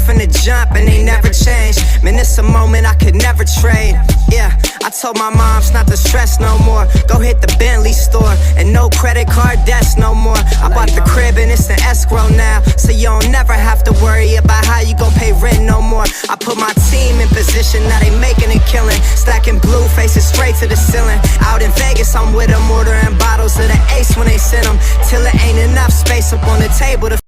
from the jump and they never change. Man, it's a moment I could never trade. Yeah, I told my moms not to stress no more. Go hit the Bentley store and no credit card debts no more. I bought the crib and it's an escrow now, so you don't never have to worry about how you gon' pay rent no more. I put my team in position, now they making a killing. Stacking blue faces straight to the ceiling. Out in Vegas, I'm with them, ordering bottles of the Ace when they send them, till it ain't enough space up on the table to.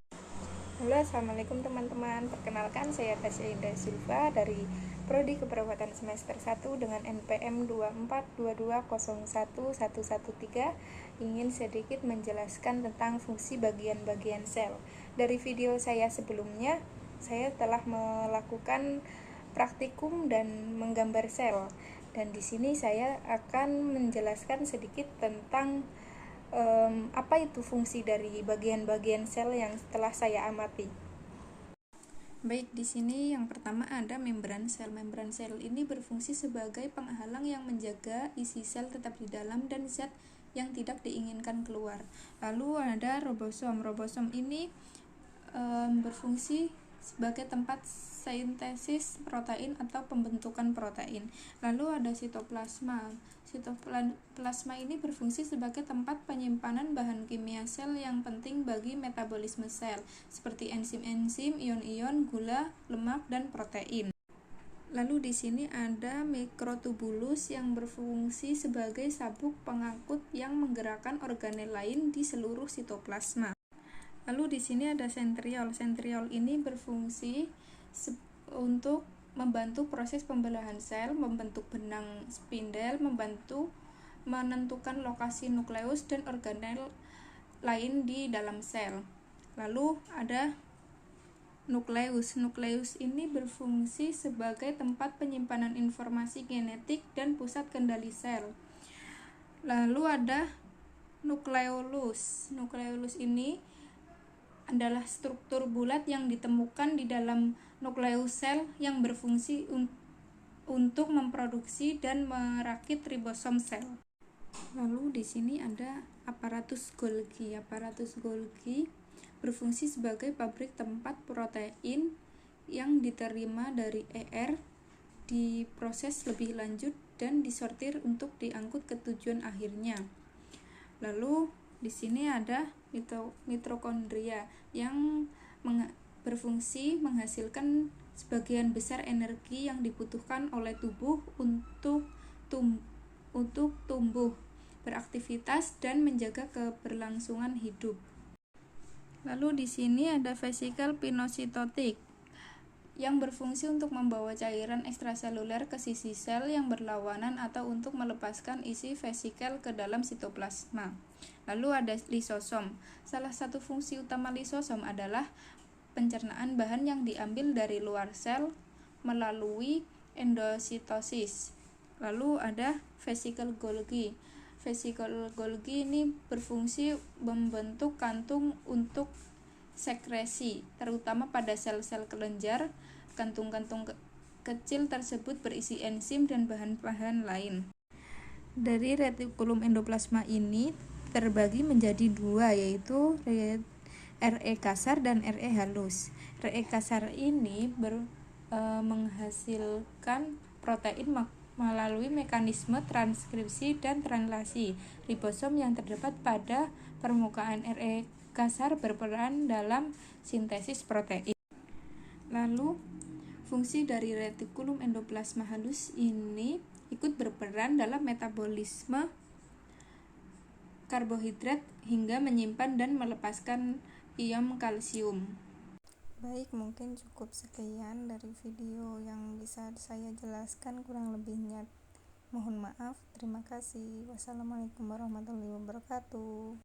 Halo, assalamualaikum teman-teman. Perkenalkan, saya Tasya Indah Silva dari Prodi Keperawatan semester 1 dengan NPM 242201113. Ingin sedikit menjelaskan tentang fungsi bagian-bagian sel. Dari video saya sebelumnya, saya telah melakukan praktikum dan menggambar sel. Dan di sini saya akan menjelaskan sedikit tentang apa itu fungsi dari bagian-bagian sel yang telah saya amati. Baik, di sini yang pertama ada membran sel. Membran sel ini berfungsi sebagai penghalang yang menjaga isi sel tetap di dalam dan zat yang tidak diinginkan keluar. Lalu ada ribosom. Ribosom ini berfungsi sebagai tempat sintesis protein atau pembentukan protein. Lalu ada sitoplasma. Sitoplasma ini berfungsi sebagai tempat penyimpanan bahan kimia sel yang penting bagi metabolisme sel, seperti enzim-enzim, ion-ion, gula, lemak, dan protein. Lalu di sini ada mikrotubulus yang berfungsi sebagai sabuk pengangkut yang menggerakkan organel lain di seluruh sitoplasma. Lalu di sini ada sentriol. Sentriol ini berfungsi untuk membantu proses pembelahan sel, membentuk benang spindel, membantu menentukan lokasi nukleus dan organel lain di dalam sel. Lalu ada nukleus. Nukleus ini berfungsi sebagai tempat penyimpanan informasi genetik dan pusat kendali sel. Lalu ada nukleolus. Nukleolus ini adalah struktur bulat yang ditemukan di dalam nukleus sel yang berfungsi untuk memproduksi dan merakit ribosom sel. Lalu di sini ada aparatus Golgi. Aparatus Golgi berfungsi sebagai pabrik tempat protein yang diterima dari ER diproses lebih lanjut dan disortir untuk diangkut ke tujuan akhirnya. Lalu di sini ada mitokondria yang berfungsi menghasilkan sebagian besar energi yang dibutuhkan oleh tubuh untuk tumbuh, beraktivitas, dan menjaga keberlangsungan hidup. Lalu di sini ada vesikel pinositotik yang berfungsi untuk membawa cairan ekstraseluler ke sisi sel yang berlawanan atau untuk melepaskan isi vesikel ke dalam sitoplasma. Lalu ada lisosom. Salah satu fungsi utama lisosom adalah pencernaan bahan yang diambil dari luar sel melalui endositosis. Lalu ada vesikel Golgi. Vesikel Golgi ini berfungsi membentuk kantung untuk sekresi, terutama pada sel-sel kelenjar. Kantung-kantung kecil tersebut berisi enzim dan bahan-bahan lain. Dari retikulum endoplasma ini terbagi menjadi dua, yaitu RE kasar dan RE halus. RE kasar ini menghasilkan protein melalui mekanisme transkripsi dan translasi. Ribosom yang terdapat pada permukaan RE kasar berperan dalam sintesis protein. Lalu fungsi dari retikulum endoplasma halus ini ikut berperan dalam metabolisme karbohidrat hingga menyimpan dan melepaskan ion kalsium. Baik, mungkin cukup sekian dari video yang bisa saya jelaskan, kurang lebihnya mohon maaf. Terima kasih. Wassalamualaikum warahmatullahi wabarakatuh.